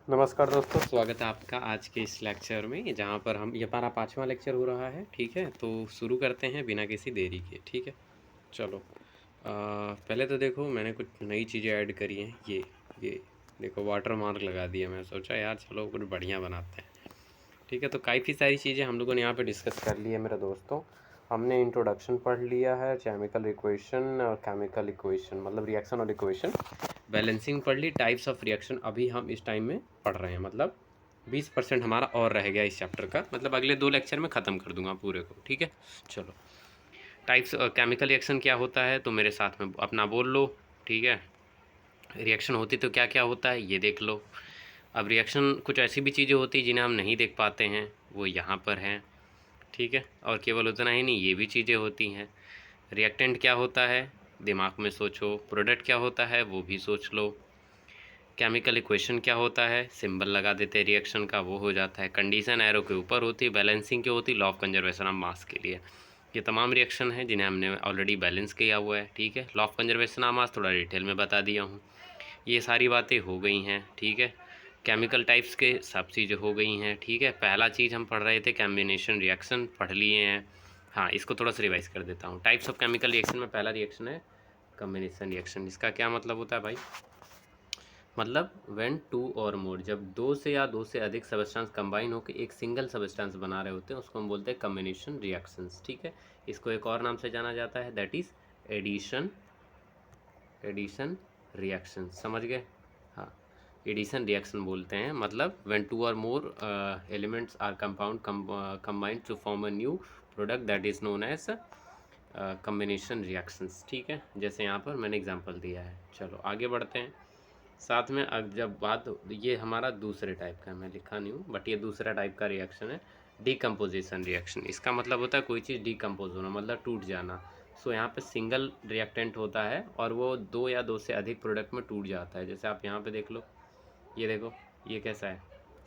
नमस्कार दोस्तों, स्वागत है आपका आज के इस लेक्चर में जहाँ पर हम ये हमारा 5वां लेक्चर हो रहा है। ठीक है, तो शुरू करते हैं बिना किसी देरी के। ठीक है, चलो। पहले तो देखो मैंने कुछ नई चीज़ें ऐड करी हैं। ये देखो वाटर मार्क लगा दिया। मैं सोचा यार चलो कुछ बढ़िया बनाते हैं। ठीक है, तो काफ़ी सारी चीज़ें हम लोगों ने यहाँ पे डिस्कस कर ली है मेरे दोस्तों। हमने इंट्रोडक्शन पढ़ लिया है, केमिकल इक्वेशन और केमिकल इक्वेशन मतलब रिएक्शन और इक्वेशन, बैलेंसिंग पढ़ ली, टाइप्स ऑफ रिएक्शन अभी हम इस टाइम में पढ़ रहे हैं। मतलब 20% हमारा और रह गया इस चैप्टर का, मतलब अगले 2 लेक्चर में ख़त्म कर दूंगा पूरे को। ठीक है, चलो। टाइप्स केमिकल रिएक्शन क्या होता है तो मेरे साथ में अपना बोल लो। ठीक है, रिएक्शन होती तो क्या क्या होता है ये देख लो। अब रिएक्शन कुछ ऐसी भी चीज़ें होती हैं जिन्हें हम नहीं देख पाते हैं, वो यहाँ पर हैं। ठीक है, और केवल उतना ही नहीं, ये भी चीज़ें होती हैं। रिएक्टेंट क्या होता है दिमाग में सोचो, प्रोडक्ट क्या होता है वो भी सोच लो। केमिकल इक्वेशन क्या होता है, सिंबल लगा देते हैं रिएक्शन का, वो हो जाता है। कंडीशन एरो के ऊपर होती है, बैलेंसिंग क्या होती है, law of conservation of mass के लिए। ये तमाम रिएक्शन है जिन्हें हमने ऑलरेडी बैलेंस किया हुआ है। ठीक है, law of conservation of mass थोड़ा डिटेल में बता दिया हूँ। ये सारी बातें हो गई हैं। ठीक है, केमिकल टाइप्स के सब चीज़ें हो गई हैं। ठीक है, पहला चीज़ हम पढ़ रहे थे कॉम्बिनेशन रिएक्शन, पढ़ लिए हैं। हाँ, इसको थोड़ा सा रिवाइज कर देता हूँ। टाइप्स ऑफ केमिकल रिएक्शन में पहला रिएक्शन है कॉम्बिनेशन रिएक्शन। इसका क्या मतलब होता है भाई, मतलब व्हेन टू और मोर, जब दो से या दो से अधिक सबस्टेंस कंबाइन होकर एक सिंगल सबस्टेंस बना रहे होते हैं उसको हम बोलते हैं कॉम्बिनेशन रिएक्शंस। ठीक है, इसको एक और नाम से जाना जाता है, that is addition addition reaction. समझ गए? हाँ, एडिशन रिएक्शन बोलते हैं, मतलब व्हेन टू और more elements are compound combined to form a new product that is known as combination reactions. ठीक है, जैसे यहाँ पर मैंने एग्जांपल दिया है। चलो आगे बढ़ते हैं। साथ में अब जब बात, ये हमारा दूसरे टाइप का है, मैं लिखा नहीं हूँ बट ये दूसरा टाइप का रिएक्शन है, डीकम्पोजिशन रिएक्शन। इसका मतलब होता है कोई चीज़ डीकम्पोज होना, मतलब टूट जाना। सो यहाँ पे सिंगल रिएक्टेंट होता है और वो दो या दो से अधिक प्रोडक्ट में टूट जाता है। जैसे आप यहाँ पे देख लो, ये देखो, ये कैसा है,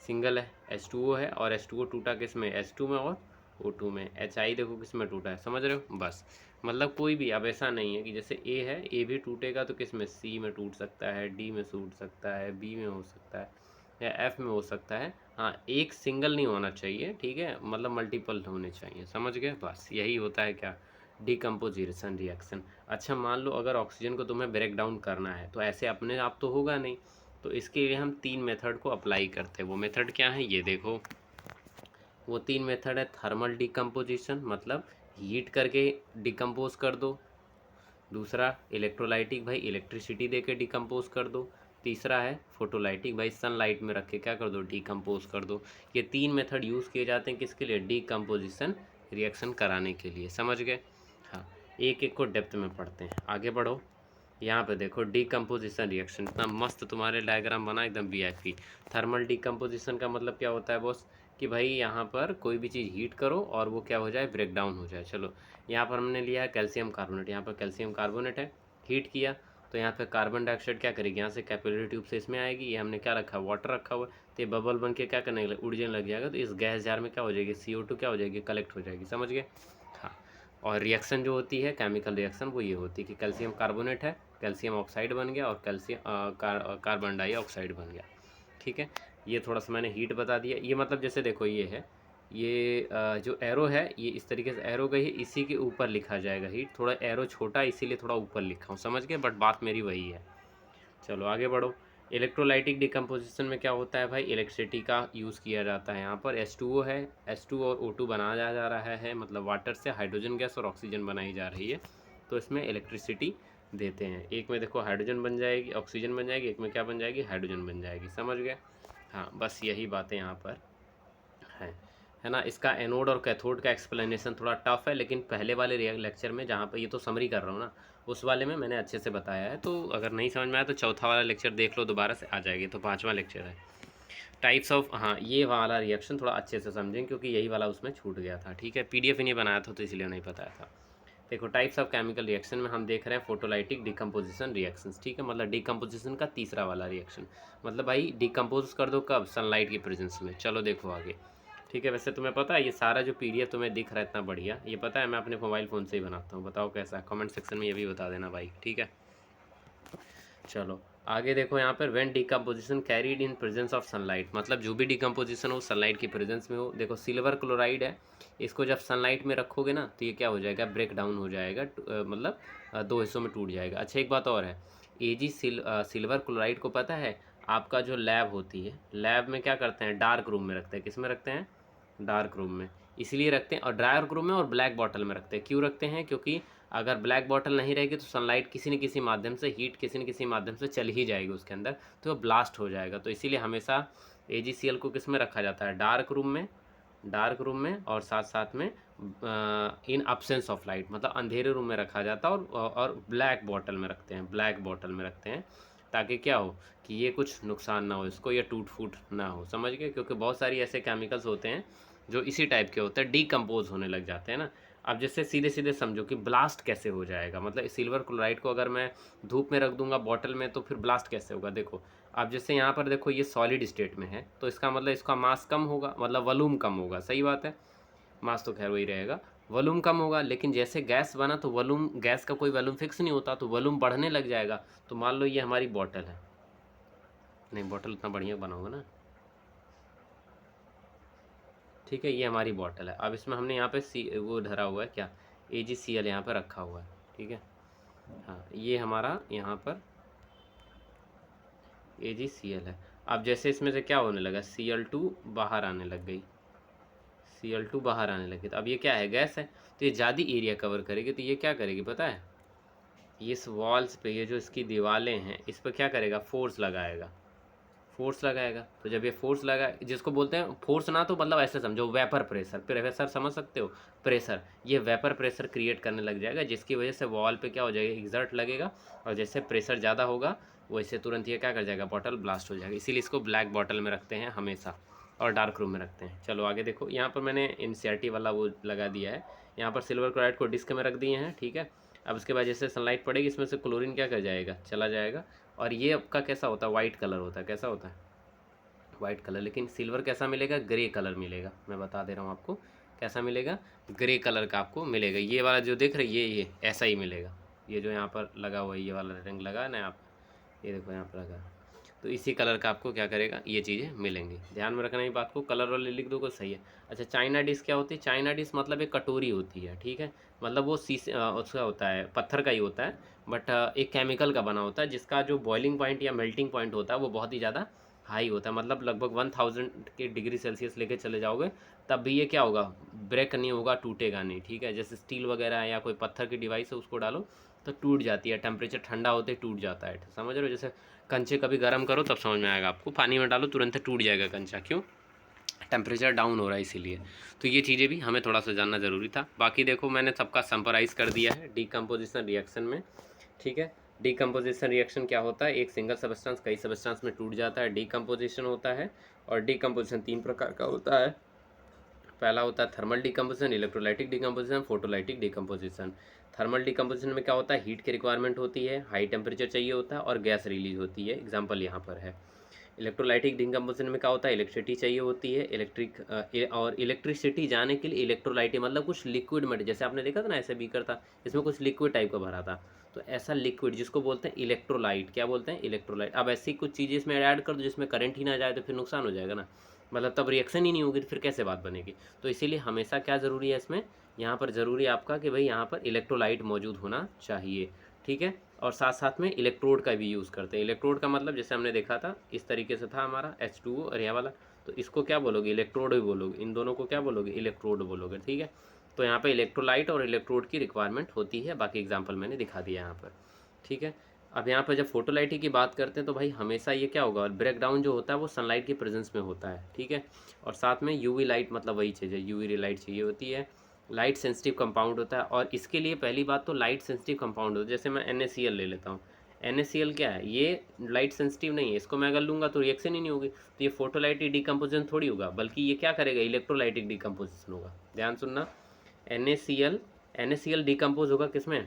सिंगल है, H2O है, और H2O टूटा किस में, H2 में और O2 में। HI देखो किस में टूटा है, समझ रहे हो? बस मतलब कोई भी, अब ऐसा नहीं है कि जैसे A है, A भी टूटेगा तो किस में, C में टूट सकता है, D में टूट सकता है, B में हो सकता है, या F में हो सकता है। हाँ, एक सिंगल नहीं होना चाहिए। ठीक है, मतलब मल्टीपल होने चाहिए। समझ गए? बस यही होता है क्या, डीकम्पोजिशन रिएक्शन। अच्छा, मान लो अगर ऑक्सीजन को तुम्हें ब्रेक डाउन करना है तो ऐसे अपने आप तो होगा नहीं, तो इसके लिए हम 3 मेथड को अप्लाई करते हैं। वो मेथड क्या है ये देखो, वो 3 मेथड है। थर्मल डिकम्पोजिशन, मतलब हीट करके डिकम्पोज कर दो। दूसरा इलेक्ट्रोलाइटिक, भाई इलेक्ट्रिसिटी दे के डिकम्पोज कर दो। तीसरा है फोटोलाइटिक, भाई सनलाइट में रख के क्या कर दो, डिकम्पोज कर दो। ये 3 मेथड यूज़ किए जाते हैं किसके लिए, डिकम्पोजिशन रिएक्शन कराने के लिए। समझ गए? हाँ, एक एक को डेप्थ में पढ़ते हैं, आगे बढ़ो। यहाँ पे देखो डीकम्पोजिशन रिएक्शन, इतना मस्त तुम्हारे डायग्राम बना, एकदम वीआईपी। थर्मल डीकम्पोजिशन का मतलब क्या होता है बॉस, कि भाई यहाँ पर कोई भी चीज़ हीट करो और वो क्या हो जाए, ब्रेक डाउन हो जाए। चलो, यहाँ पर हमने लिया है कैल्शियम कार्बोनेट, यहाँ पर कैल्शियम कार्बोनेट है, हीट किया तो यहाँ पे कार्बन डाइऑक्साइड क्या करेगी, यहाँ से कैपिलरी ट्यूब से इसमें आएगी। ये हमने क्या रखा है, वाटर रखा हुआ है, तो ये बबल बन के क्या करने लगे, उड़ जाने लग जाएगा। तो इस गैस जार में क्या हो जाएगी, CO2 क्या हो जाएगी, कलेक्ट हो जाएगी। समझ गए? हाँ, और रिएक्शन जो होती है केमिकल रिएक्शन वो ये होती है कि कैल्शियम कार्बोनेट है, कैल्शियम ऑक्साइड बन गया, और कैल्शियम कार्बन डाइऑक्साइड बन गया। ठीक है, ये थोड़ा सा मैंने हीट बता दिया। ये मतलब जैसे देखो ये है, ये जो एरो है ये इस तरीके से एरो गई है, इसी के ऊपर लिखा जाएगा हीट। थोड़ा एरो छोटा इसीलिए थोड़ा ऊपर लिखा हूँ, समझ गए? बट बात मेरी वही है। चलो आगे बढ़ो। इलेक्ट्रोलाइटिक डिकम्पोजिशन में क्या होता है भाई, इलेक्ट्रिसिटी का यूज़ किया जाता है। यहाँ पर H2O है, H2 और O2 बनाया जा रहा है, मतलब वाटर से हाइड्रोजन गैस और ऑक्सीजन बनाई जा रही है, तो इसमें इलेक्ट्रिसिटी देते हैं। एक में देखो हाइड्रोजन बन जाएगी, ऑक्सीजन बन जाएगी, एक में क्या बन जाएगी, हाइड्रोजन बन जाएगी। समझ गए? हाँ, बस यही बातें यहाँ पर है है ना। इसका एनोड और कैथोड का एक्सप्लेनेशन थोड़ा टफ है, लेकिन पहले वाले लेक्चर में, जहाँ पर ये तो समरी कर रहा हूँ ना, उस वाले में मैंने अच्छे से बताया है। तो अगर नहीं समझ में आया तो चौथा वाला लेक्चर देख लो, दोबारा से आ जाएगी। तो 5वां लेक्चर है टाइप्स ऑफ, हाँ ये वाला रिएक्शन थोड़ा अच्छे से समझें क्योंकि यही वाला उसमें छूट गया था। ठीक है, PDF ही नहीं बनाया था तो इसलिए नहीं बताया था। देखो, टाइप्स ऑफ केमिकल रिएक्शन में हम देख रहे हैं फोटोलाइटिक डिकम्पोजिशन रिएक्शंस। ठीक है, मतलब डिकम्पोजिशन का तीसरा वाला रिएक्शन, मतलब भाई डिकम्पोज कर दो कब, सनलाइट की प्रेजेंस में। चलो देखो आगे। ठीक है, वैसे तुम्हें पता है ये सारा जो PDF तुम्हें दिख रहा है इतना बढ़िया, ये पता है मैं अपने मोबाइल फ़ोन से ही बनाता हूँ। बताओ कैसा, कमेंट सेक्शन में ये भी बता देना भाई। ठीक है, चलो आगे देखो यहाँ पर when decomposition carried in presence of sunlight, मतलब जो भी डिकम्पोजिशन हो सनलाइट की प्रेजेंस में हो। देखो सिल्वर क्लोराइड है, इसको जब सनलाइट में रखोगे ना तो ये क्या हो जाएगा, ब्रेक डाउन हो जाएगा, मतलब दो हिस्सों में टूट जाएगा। अच्छा एक बात और है, एजी सिल्वर क्लोराइड को पता है आपका जो लैब होती है, लैब में क्या करते हैं, डार्क रूम में रखते हैं। किस में रखते हैं, डार्क रूम में इसलिए रखते हैं, और डार्क रूम में और ब्लैक बॉटल में रखते हैं। क्यों रखते हैं, क्योंकि अगर ब्लैक बॉटल नहीं रहेगी तो सनलाइट किसी न किसी माध्यम से, हीट किसी न किसी माध्यम से चल ही जाएगी उसके अंदर, तो वो ब्लास्ट हो जाएगा। तो इसीलिए हमेशा AgCl को किस में रखा जाता है, डार्क रूम में, डार्क रूम में, और साथ साथ में इन अब्सेंस ऑफ लाइट, मतलब अंधेरे रूम में रखा जाता है, और ब्लैक बॉटल में रखते हैं, ब्लैक बॉटल में रखते हैं, ताकि क्या हो कि ये कुछ नुकसान ना हो इसको, या टूट फूट ना हो, समझ गए। क्योंकि बहुत सारी ऐसे केमिकल्स होते हैं जो इसी टाइप के होते हैं, डीकम्पोज होने लग जाते हैं ना। अब जैसे सीधे सीधे समझो कि ब्लास्ट कैसे हो जाएगा, मतलब सिल्वर क्लोराइड को अगर मैं धूप में रख दूंगा बॉटल में तो फिर ब्लास्ट कैसे होगा। देखो अब जैसे यहाँ पर देखो ये सॉलिड स्टेट में है, तो इसका मतलब इसका मास कम होगा, मतलब वॉल्यूम कम होगा, सही बात है। मास तो खैर वही रहेगा, वॉल्यूम कम होगा। लेकिन जैसे गैस बना तो वॉल्यूम, गैस का कोई वॉल्यूम फिक्स नहीं होता, तो वॉल्यूम बढ़ने लग जाएगा। तो मान लो ये हमारी बॉटल है, नहीं बॉटल उतना बढ़िया बनाऊंगा ना, ठीक है, ये हमारी बॉटल है। अब इसमें हमने यहाँ पे वो धरा हुआ है क्या, AgCl यहाँ पर रखा हुआ है, ठीक है। हाँ ये हमारा यहाँ पर AgCl है। अब जैसे इसमें से क्या होने लगा, Cl2 बाहर आने लग गई, Cl2 बाहर आने लगी, तो अब ये क्या है, गैस है, तो ये ज़्यादा एरिया कवर करेगी। तो ये क्या करेगी पता है, इस वॉल्स पे, ये जो इसकी दीवारें हैं इस पर क्या करेगा, फोर्स लगाएगा, फोर्स लगाएगा। तो जब ये फोर्स लगा, जिसको बोलते हैं फोर्स, ना तो मतलब ऐसे समझो वेपर प्रेशर, प्रेशर समझ सकते हो, प्रेशर, ये वेपर प्रेशर क्रिएट करने लग जाएगा, जिसकी वजह से वॉल पे क्या हो जाएगा, एग्जर्ट लगेगा, और जैसे प्रेशर ज़्यादा होगा वैसे तुरंत ये क्या कर जाएगा, बॉटल ब्लास्ट हो जाएगा। इसीलिए इसको ब्लैक बॉटल में रखते हैं हमेशा, और डार्क रूम में रखते हैं। चलो आगे देखो, यहाँ पर मैंने NCERT वाला वो लगा दिया है, यहाँ पर सिल्वर क्लोराइड को डिस्क में रख दिए हैं, ठीक है। अब उसके बाद जैसे सनलाइट पड़ेगी इसमें से क्लोरीन क्या कर जाएगा, चला जाएगा, और ये आपका कैसा होता है, वाइट कलर होता है, कैसा होता है, वाइट कलर। लेकिन सिल्वर कैसा मिलेगा, ग्रे कलर मिलेगा, मैं बता दे रहा हूँ आपको कैसा मिलेगा, ग्रे कलर का आपको मिलेगा। ये वाला जो देख रहे ये ऐसा ही मिलेगा, ये जो यहाँ पर लगा हुआ है, ये वाला रंग लगा है ना आप, ये देखो यहाँ पर लगा है, तो इसी कलर का आपको क्या करेगा, ये चीज़ें मिलेंगी। ध्यान में रखना ये बात को, कलर वाले लिख दो को सही है। अच्छा चाइना डिश क्या होती है, चाइना डिश मतलब एक कटोरी होती है, ठीक है, मतलब वो शीशे उसका होता है, पत्थर का ही होता है, बट एक केमिकल का बना होता है, जिसका जो बॉइलिंग पॉइंट या मेल्टिंग पॉइंट होता है वो बहुत ही ज़्यादा हाई होता है, मतलब लगभग 1000 के डिग्री सेल्सियस लेके चले जाओगे तब भी ये क्या होगा, ब्रेक नहीं होगा, टूटेगा नहीं, ठीक है। जैसे स्टील वगैरह या कोई पत्थर की डिवाइस है उसको डालो तो टूट जाती है, टेम्परेचर ठंडा होते ही टूट जाता है, समझ रहे हो। जैसे कंचे कभी गर्म करो तब समझ में आएगा आपको, पानी में डालो तुरंत टूट जाएगा कंचा, क्यों, टेम्परेचर डाउन हो रहा है इसीलिए। तो ये चीज़ें भी हमें थोड़ा सा जानना ज़रूरी था। बाकी देखो मैंने सबका समराइज़ कर दिया है डीकम्पोजिशन रिएक्शन में, ठीक है। डीकम्पोजिशन रिएक्शन क्या होता है, एक सिंगल सब्सटेंस कई सब्सटेंस में टूट जाता है, डीकम्पोजिशन होता है। और डीकम्पोजिशन 3 प्रकार का होता है। पहला होता है thermal decomposition, electrolytic decomposition, photolytic decomposition. Thermal decomposition में क्या होता है, हीट की रिक्वायरमेंट होती है, हाई टेम्परेचर चाहिए होता है, और गैस रिलीज होती है, एग्जाम्पल यहाँ पर है। इलेक्ट्रोलाइटिक डीकम्पोजिशन में क्या होता है, इलेक्ट्रिसिटी चाहिए होती है, और इलेक्ट्रिसिटी जाने के लिए इलेक्ट्रोलाइट मतलब कुछ लिक्विड में, जैसे आपने देखा था ना ऐसे बीकर था, इसमें कुछ लिक्विड टाइप का भरा था, तो ऐसा लिक्विड जिसको बोलते हैं इलेक्ट्रोलाइट, क्या बोलते हैं, इलेक्ट्रोलाइट। अब ऐसी कुछ चीज़ें इसमें ऐड कर दो जिसमें करंट ही ना जाए तो फिर नुकसान हो जाएगा ना, मतलब तब रिएक्शन ही नहीं होगी तो फिर कैसे बात बनेगी। तो इसीलिए हमेशा क्या ज़रूरी है इसमें, यहाँ पर ज़रूरी है आपका कि भाई यहाँ पर इलेक्ट्रोलाइट मौजूद होना चाहिए, ठीक है। और साथ साथ में इलेक्ट्रोड का भी यूज़ करते हैं। इलेक्ट्रोड का मतलब जैसे हमने देखा था इस तरीके से था हमारा H2O और यह वाला, तो इसको क्या बोलोगे, इलेक्ट्रोड ही बोलोगे, इन दोनों को क्या बोलोगे, इलेक्ट्रोड बोलोगे, ठीक है। तो यहाँ पर इलेक्ट्रोलाइट और इलेक्ट्रोड की रिक्वायरमेंट होती है, बाकी एग्जाम्पल मैंने दिखा दिया यहाँ पर, ठीक है। अब यहाँ पर जब फोटोलाइटिक की बात करते हैं तो भाई हमेशा ये क्या होगा, ब्रेक डाउन जो होता है वो सनलाइट की प्रेजेंस में होता है, ठीक है। और साथ में यूवी लाइट, मतलब वही चीज़ है, यूवी लाइट चाहिए होती है, लाइट सेंसिटिव कंपाउंड होता है। और इसके लिए पहली बात तो लाइट सेंसिटिव कंपाउंड होता है, जैसे मैं NaCl ले लेता हूँ, NaCl क्या है, ये लाइट सेंसिटिव नहीं है, इसको मैं अगर लूँगा तो रिएक्शन ही नहीं होगी, तो ये फोटोलाइटिक डिकम्पोजिशन थोड़ी होगा, बल्कि ये क्या करेगा, इलेक्ट्रोलाइटिक डिकम्पोजिशन होगा। ध्यान सुनना, NaCl डिकम्पोज होगा किस में,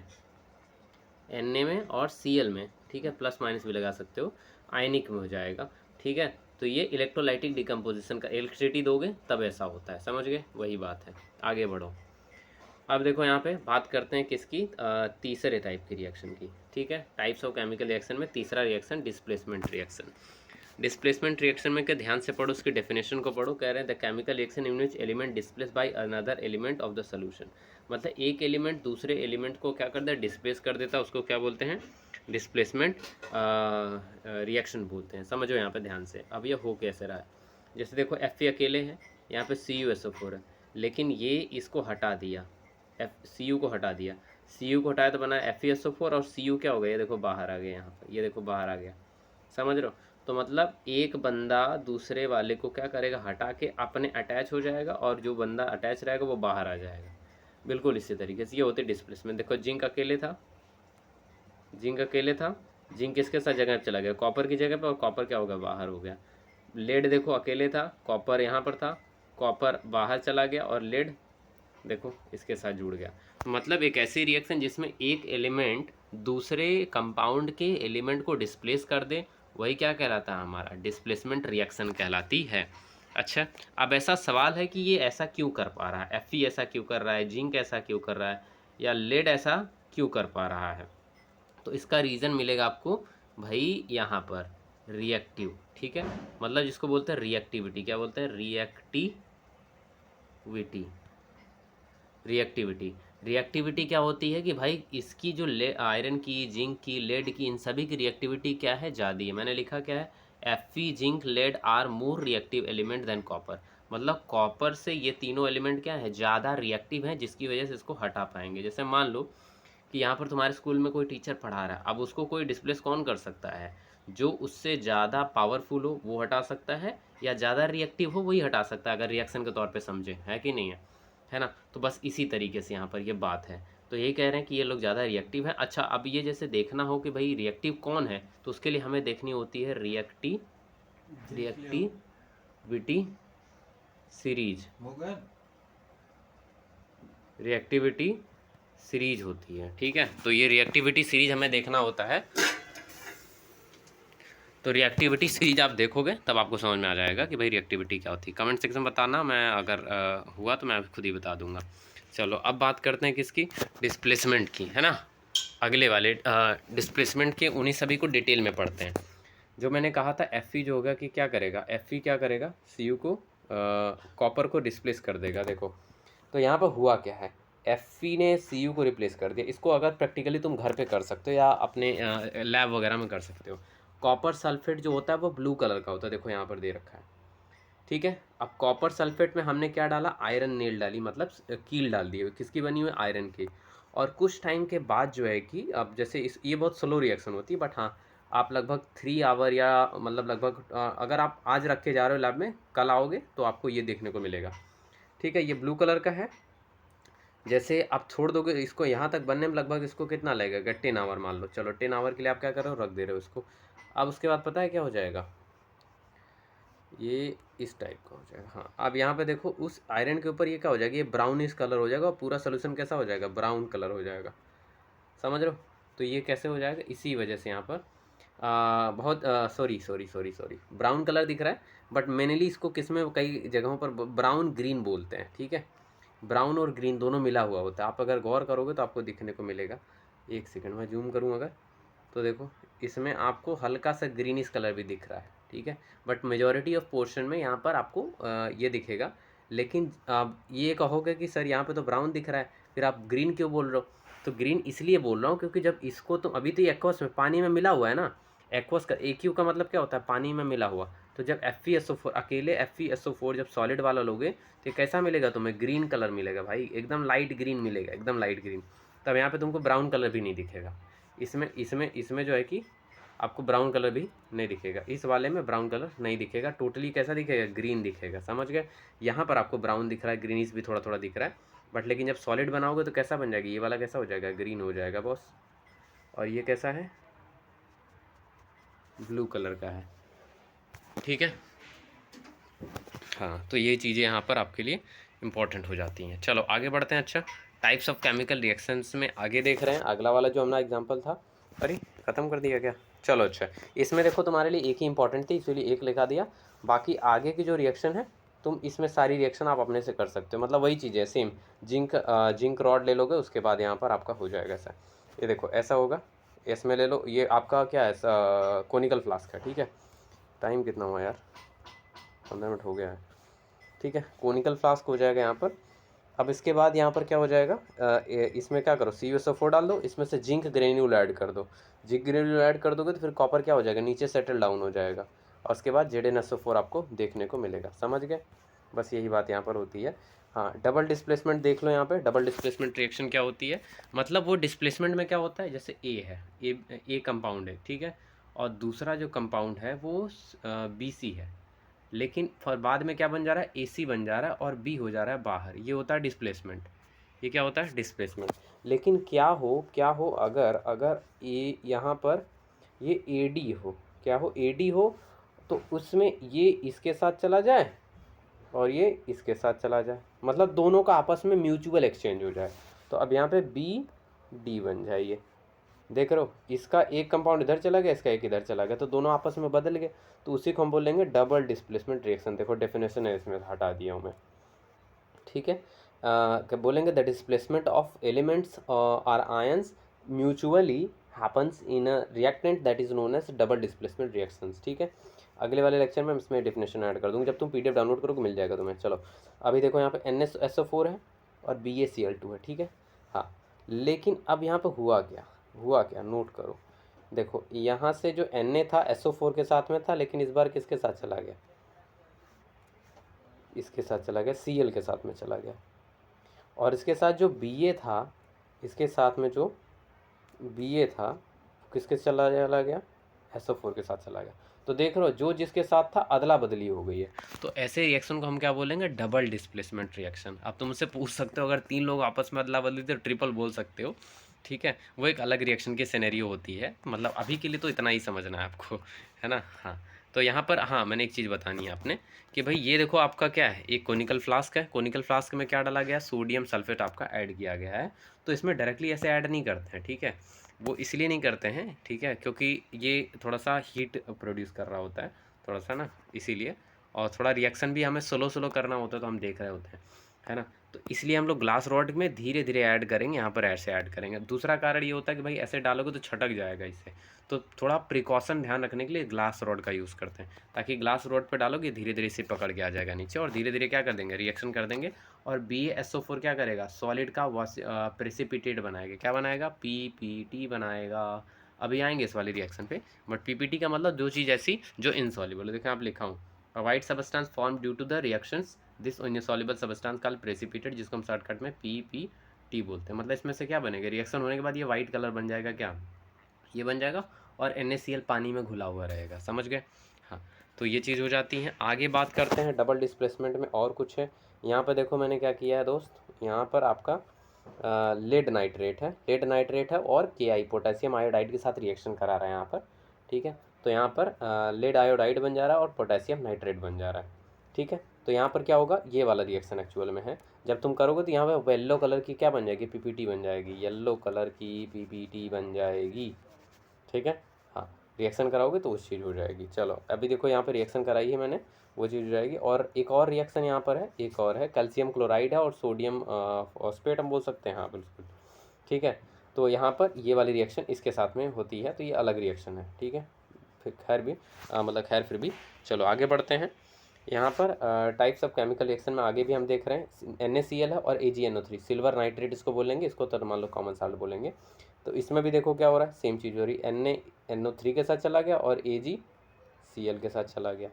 Na में और Cl में, ठीक है, प्लस माइनस भी लगा सकते हो, आयनिक में हो जाएगा, ठीक है। तो ये इलेक्ट्रोलाइटिक डिकम्पोजिशन का, इलेक्ट्रिसिटी दोगे तब ऐसा होता है, समझ गए, वही बात है। आगे बढ़ो। अब देखो यहाँ पे बात करते हैं किसकी, तीसरे टाइप की रिएक्शन की। ठीक है। टाइप्स ऑफ केमिकल रिएक्शन में तीसरा reaction displacement reaction. Displacement reaction में क्या, ध्यान से पढ़ो, उसकी डेफिनेशन को पढ़ो। कह रहे हैं the chemical reaction in which element displace by another element of the solution. मतलब एक एलिमेंट दूसरे एलिमेंट को क्या करता है, डिस्प्लेस कर देता है, उसको क्या बोलते हैं, डिस्प्लेसमेंट रिएक्शन बोलते हैं। समझो यहाँ पे ध्यान से। अब ये हो कैसे रहा है, जैसे देखो Fe अकेले है, यहाँ पे CuSO4 है, लेकिन ये इसको हटा दिया, Cu को हटा दिया, Cu को हटाया तो बना FeSO4 और Cu क्या हो गया, ये देखो बाहर आ गया, यहाँ पर ये देखो बाहर आ गया। समझ रहे हो? तो मतलब एक बंदा दूसरे वाले को क्या करेगा, हटा के अपने अटैच हो जाएगा, और जो बंदा अटैच रहेगा वो बाहर आ जाएगा। बिल्कुल इसी तरीके से ये होती है डिस्प्लेसमेंट। देखो जिंक अकेले था, जिंक अकेले था, जिंक किसके साथ जगह पे चला गया, कॉपर की जगह पे, और कॉपर क्या हो गया, बाहर हो गया। लेड देखो अकेले था, कॉपर यहाँ पर था, कॉपर बाहर चला गया, और लेड देखो इसके साथ जुड़ गया। मतलब एक ऐसी रिएक्शन जिसमें एक एलिमेंट दूसरे कंपाउंड के एलिमेंट को डिस्प्लेस कर दे, वही क्या कहलाता है, हमारा डिस्प्लेसमेंट रिएक्शन कहलाती है। अच्छा, अब ऐसा सवाल है कि ये ऐसा क्यों कर पा रहा है, Fe ऐसा क्यों कर रहा है, जिंक ऐसा क्यों कर रहा है, या लेड ऐसा क्यों कर पा रहा है। तो इसका रीज़न मिलेगा आपको भाई यहाँ पर, रिएक्टिव। ठीक है, मतलब जिसको बोलते हैं रिएक्टिविटी, क्या बोलते हैं, रिएक्टिविटी। रिएक्टिविटी, रिएक्टिविटी क्या होती है कि भाई इसकी जो आयरन की, जिंक की, लेड की, इन सभी की रिएक्टिविटी क्या है, ज़्यादा है। मैंने लिखा क्या है, Fe, zinc, lead are more reactive element than copper. मतलब कॉपर से ये तीनों एलिमेंट क्या है, ज़्यादा रिएक्टिव हैं, जिसकी वजह से इसको हटा पाएंगे। जैसे मान लो कि यहाँ पर तुम्हारे स्कूल में कोई टीचर पढ़ा रहा है, अब उसको कोई डिस्प्लेस कौन कर सकता है, जो उससे ज़्यादा पावरफुल हो वो हटा सकता है, या ज़्यादा रिएक्टिव हो वही हटा सकता है, अगर रिएक्शन के तौर पे समझे, है कि नहीं है, है ना। तो बस इसी तरीके से यहाँ पर ये बात है। तो यही कह रहे हैं कि ये लोग ज़्यादा रिएक्टिव हैं। अच्छा, अब ये जैसे देखना हो कि भाई रिएक्टिव कौन है, तो उसके लिए हमें देखनी होती है रिएक्टिविटी सीरीज, रिएक्टिविटी सीरीज होती है। ठीक है, तो ये रिएक्टिविटी सीरीज हमें देखना होता है। तो रिएक्टिविटी सीरीज आप देखोगे तब आपको समझ में आ जाएगा कि भाई रिएक्टिविटी क्या होती है। कमेंट सेक्शन में बताना, मैं अगर हुआ तो मैं खुद ही बता दूंगा। चलो अब बात करते हैं किसकी, डिस्प्लेसमेंट की, है ना। अगले वाले डिस्प्लेसमेंट के उन्हीं सभी को डिटेल में पढ़ते हैं। जो मैंने कहा था Fe जो होगा कि क्या करेगा, Fe क्या करेगा, Cu को कॉपर को डिस्प्लेस कर देगा। देखो तो यहाँ पर हुआ क्या है, Fe ने Cu को रिप्लेस कर दिया। इसको अगर प्रैक्टिकली तुम घर पे कर सकते हो या अपने लैब वगैरह में कर सकते हो। कॉपर सल्फेट जो होता है वो ब्लू कलर का होता है, देखो यहाँ पर दे रखा है। ठीक है, अब कॉपर सल्फेट में हमने क्या डाला, आयरन नेल डाली, मतलब कील डाल दी। किसकी बनी हुई, आयरन की। और कुछ टाइम के बाद जो है कि अब जैसे ये बहुत स्लो रिएक्शन होती है, बट हाँ आप लगभग 3 आवर या मतलब लगभग अगर आप आज रख के जा रहे हो लैब में, कल आओगे तो आपको ये देखने को मिलेगा। ठीक है, ये ब्लू कलर का है। जैसे आप छोड़ दोगे इसको, यहाँ तक बनने में लगभग इसको कितना लगेगा, 10 आवर मान लो। चलो 10 आवर के लिए आप क्या कर रहे हो, रख दे रहे हो इसको। अब उसके बाद पता है क्या हो जाएगा, ये इस टाइप का हो जाएगा। हाँ, अब यहाँ पे देखो उस आयरन के ऊपर ये क्या हो जाएगा, ये ब्राउनिश कलर हो जाएगा, और पूरा सोल्यूशन कैसा हो जाएगा, ब्राउन कलर हो जाएगा। समझ रहे हो? तो ये कैसे हो जाएगा, इसी वजह से यहाँ पर बहुत सॉरी ब्राउन कलर दिख रहा है, बट मेनली इसको किस में कई जगहों पर ब्राउन ग्रीन बोलते हैं। ठीक है, ब्राउन और ग्रीन दोनों मिला हुआ होता है। आप अगर गौर करोगे तो आपको दिखने को मिलेगा। एक सेकंड में जूम करूँ अगर, तो देखो इसमें आपको हल्का सा ग्रीनिश कलर भी दिख रहा है। ठीक है, बट मेजॉरिटी ऑफ पोर्शन में यहाँ पर आपको ये दिखेगा। लेकिन आप ये कहोगे कि सर यहाँ पे तो ब्राउन दिख रहा है, फिर आप ग्रीन क्यों बोल रहे हो। तो ग्रीन इसलिए बोल रहा हूँ क्योंकि जब इसको तो अभी तो एक्वस में पानी में मिला हुआ है ना, एक्वस का AQ का मतलब क्या होता है, पानी में मिला हुआ। तो जब FeSO4 अकेले FeSO4 जब सॉलिड वाला लोगे तो कैसा मिलेगा तुम्हें, ग्रीन कलर मिलेगा भाई, एकदम लाइट ग्रीन मिलेगा, एकदम लाइट ग्रीन। तब यहाँ पे तुमको ब्राउन कलर भी नहीं दिखेगा। इसमें इसमें इसमें जो है कि आपको ब्राउन कलर भी नहीं दिखेगा, इस वाले में ब्राउन कलर नहीं दिखेगा, टोटली कैसा दिखेगा, ग्रीन दिखेगा। समझ गए? यहाँ पर आपको ब्राउन दिख रहा है, ग्रीनिश भी थोड़ा थोड़ा दिख रहा है, बट लेकिन जब सॉलिड बनाओगे तो कैसा बन जाएगा, ये वाला कैसा हो जाएगा, ग्रीन हो जाएगा बॉस। और ये कैसा है, ब्लू कलर का है। ठीक है, हाँ, तो ये चीज़ें यहाँ पर आपके लिए इम्पॉर्टेंट हो जाती हैं। चलो आगे बढ़ते हैं। अच्छा, टाइप्स ऑफ केमिकल रिएक्शंस में आगे देख रहे हैं, अगला वाला जो हमारा एग्जांपल था, अरे ख़त्म कर दिया क्या, चलो अच्छा। इसमें देखो तुम्हारे लिए एक ही इंपॉर्टेंट थी, इसलिए एक लिखा दिया। बाकी आगे की जो रिएक्शन है तुम इसमें सारी रिएक्शन आप अपने से कर सकते हो, मतलब वही चीज़ है सेम। जिंक रॉड ले लोगे, उसके बाद यहाँ पर आपका हो जाएगा ऐसा। ये देखो ऐसा होगा, इसमें ले लो, ये आपका क्या है, कोनिकल फ्लास्क है, ठीक है। टाइम कितना हुआ यार, 15 मिनट हो गया है, ठीक है। कोनिकल फ्लास्क हो जाएगा यहाँ पर। अब इसके बाद यहाँ पर क्या हो जाएगा, इसमें क्या करो, CuSO4 डाल दो, इसमें से जिंक ग्रेन्यूल ऐड कर दो। जिंक ग्रेन्यूल ऐड कर दोगे तो फिर कॉपर क्या हो जाएगा, नीचे सेटल डाउन हो जाएगा, और उसके बाद ZnSO4 आपको देखने को मिलेगा। समझ गए, बस यही बात यहाँ पर होती है। हाँ, डबल डिस्प्लेसमेंट देख लो यहाँ पे। डबल डिस्प्लेसमेंट रिएक्शन क्या होती है, मतलब वो डिस्प्लेसमेंट में क्या होता है, जैसे ए है, ए कंपाउंड है, ठीक है, और दूसरा जो कंपाउंड है वो BC है, लेकिन फिर बाद में क्या बन जा रहा है, AC बन जा रहा है और B हो जा रहा है बाहर, ये होता है डिस्प्लेसमेंट। ये क्या होता है, डिस्प्लेसमेंट। लेकिन क्या हो अगर अगर ए यहाँ पर ये AD हो, क्या हो, AD हो, तो उसमें ये इसके साथ चला जाए और ये इसके साथ चला जाए, मतलब दोनों का आपस में म्यूचुअल एक्सचेंज हो जाए। तो अब यहाँ पे BD बन जाए, ये देख रहे हो, इसका एक कंपाउंड इधर चला गया, इसका एक इधर चला गया, तो दोनों आपस में बदल गए, तो उसी को हम बोलेंगे डबल डिस्प्लेसमेंट रिएक्शन। देखो डेफिनेशन है, इसमें हटा दिया हूँ मैं, ठीक है। क्या बोलेंगे, the displacement of elements are ions mutually happens in a reactant that is known as double displacement reactions, ठीक है। अगले वाले लेक्चर में इसमें डेफिनेशन ऐड कर दूँगी, जब तुम PDF डाउनलोड करोगे मिल जाएगा तुम्हें। चलो अभी देखो, यहाँ पे NSO4 है और BaCl2 है, ठीक है। हाँ, लेकिन अब यहाँ पे हुआ क्या नोट करो। देखो यहाँ से जो Na था SO4 के साथ में था, लेकिन इस बार किसके साथ चला गया, इसके साथ चला गया, Cl के साथ में चला गया। और इसके साथ जो Ba था, इसके साथ में जो Ba था किसके चला गया, SO4 के साथ चला गया। तो देख रहे हो, जो जिसके साथ था अदला बदली हो गई है। तो ऐसे रिएक्शन को हम क्या बोलेंगे, डबल डिस्प्लेसमेंट रिएक्शन। अब तुम मुझसे पूछ सकते हो, अगर 3 लोग आपस में अदला बदली तो ट्रिपल बोल सकते हो, ठीक है। वो एक अलग रिएक्शन की सिनेरियो होती है, मतलब अभी के लिए तो इतना ही समझना है आपको, है ना। हाँ, तो यहाँ पर हाँ मैंने एक चीज़ बतानी है आपने, कि भाई ये देखो आपका क्या है, एक कोनिकल फ्लास्क है, कोनिकल फ्लास्क में क्या डाला गया, सोडियम सल्फेट आपका ऐड किया गया है। तो इसमें डायरेक्टली ऐसे ऐड नहीं करते हैं, ठीक है। वो इसलिए नहीं करते हैं, ठीक है, क्योंकि ये थोड़ा सा हीट प्रोड्यूस कर रहा होता है, थोड़ा सा ना, इसीलिए। और थोड़ा रिएक्शन भी हमें स्लो स्लो करना होता है, तो हम देख रहे होते हैं, है ना। तो इसलिए हम लोग ग्लास रॉड में धीरे धीरे ऐड करेंगे, यहाँ पर ऐसे ऐड करेंगे। दूसरा कारण ये होता है कि भाई ऐसे डालोगे तो छटक जाएगा इससे, तो थोड़ा प्रिकॉशन ध्यान रखने के लिए ग्लास रॉड का यूज़ करते हैं, ताकि ग्लास रॉड पे डालोगे धीरे धीरे इसे पकड़ के आ जाएगा नीचे, और धीरे धीरे क्या कर देंगे, रिएक्शन कर देंगे। और BaSO4 क्या करेगा, सॉलिड का प्रेसिपिटेट बनाएगा, क्या बनाएगा, PPT बनाएगा। अभी आएंगे इस वाले रिएक्शन पे, बट PPT का मतलब जो चीज़ ऐसी जो इनसॉल्युबल है। देखो आप लिखा हूँ, a white substance form due to the reactions this insoluble substance called precipitate, जिसको हम शॉर्टकट में PPT बोलते हैं। मतलब इसमें से क्या बनेगा, रिएक्शन होने के बाद ये वाइट कलर बन जाएगा, क्या ये बन जाएगा, और NaCl पानी में घुला हुआ रहेगा। समझ गए, हाँ। तो ये चीज़ हो जाती है। आगे बात करते हैं डबल डिस्प्लेसमेंट में, और कुछ है यहाँ पर। देखो मैंने क्या किया है दोस्त, यहाँ पर आपका लेड नाइट्रेट है और KI पोटेशियम आयोडाइड के साथ रिएक्शन करा रहा है यहाँ पर, ठीक है। तो यहाँ पर लेड आयोडाइड बन जा रहा है और पोटेशियम नाइट्रेट बन जा रहा है, ठीक है। तो यहाँ पर क्या होगा, ये वाला रिएक्शन एक्चुअल में है। जब तुम करोगे तो यहाँ पे येलो कलर की क्या बन जाएगी, PPT बन जाएगी, येलो कलर की PPT बन जाएगी, ठीक है। हाँ, रिएक्शन कराओगे तो उस चीज़ हो जाएगी। चलो अभी देखो, यहाँ पे रिएक्शन कराई है मैंने, वो चीज़ हो जाएगी। और एक और रिएक्शन यहाँ पर है, एक और है, कैल्शियम क्लोराइड है और सोडियम फॉस्फेट हम बोल सकते हैं, हाँ बिल्कुल, ठीक है। तो यहाँ पर ये वाली रिएक्शन इसके साथ में होती है, तो ये अलग रिएक्शन है, ठीक है। फिर खैर भी मतलब खैर फिर भी चलो आगे बढ़ते हैं। यहाँ पर टाइप्स ऑफ केमिकल रिएक्शन में आगे भी हम देख रहे हैं, NaCl है और AgNO3, सिल्वर नाइट्रेट इसको बोलेंगे, इसको तो मान लो कॉमन साल्ट बोलेंगे। तो इसमें भी देखो क्या हो रहा है, सेम चीज़ हो रही है, NaNO3 के साथ चला गया और AgCl के साथ चला गया,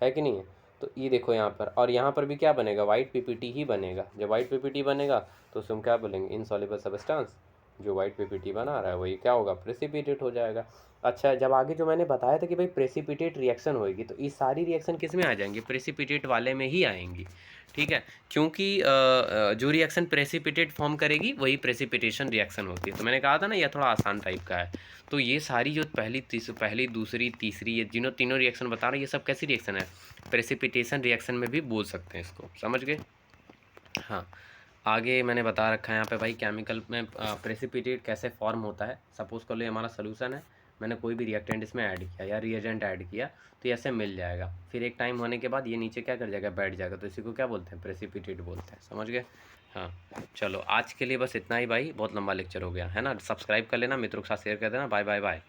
है कि नहीं है। तो ये देखो यहाँ पर, और यहाँ पर भी क्या बनेगा, वाइट PPT ही बनेगा। जब वाइट PPT बनेगा तो उसमें क्या बोलेंगे, इनसॉल्युबल सब्सटेंस। जो वाइट PPT बना रहा है वही क्या होगा, प्रेसिपिटेट हो जाएगा। अच्छा, जब आगे जो मैंने बताया था कि भाई प्रेसिपिटेट रिएक्शन होएगी, तो ये सारी रिएक्शन किस में आ जाएंगी, प्रेसिपिटेट वाले में ही आएंगी, ठीक है। क्योंकि जो रिएक्शन प्रेसिपिटेट फॉर्म करेगी वही प्रेसिपिटेशन रिएक्शन होती है। तो मैंने कहा था ना, यह थोड़ा आसान टाइप का है। तो ये सारी जो पहली दूसरी तीसरी, ये तीनों रिएक्शन बता रहे हैं, ये सब कैसी रिएक्शन है, प्रेसिपिटेशन रिएक्शन में भी बोल सकते हैं इसको। समझ गए, हाँ। आगे मैंने बता रखा है यहाँ पे भाई, केमिकल में प्रेसिपिटेट कैसे फॉर्म होता है। सपोज कर लो हमारा सोल्यूशन है, मैंने कोई भी रिएक्टेंट इसमें ऐड किया या रिएजेंट ऐड किया तो ये ऐसे मिल जाएगा। फिर एक टाइम होने के बाद ये नीचे क्या कर जाएगा, बैठ जाएगा। तो इसी को क्या बोलते हैं, प्रेसिपिटेट बोलते हैं। समझ गए? हाँ, चलो आज के लिए बस इतना ही भाई, बहुत लंबा लेक्चर हो गया है ना। सब्सक्राइब कर लेना, मित्रों के साथ शेयर कर देना। Bye bye bye.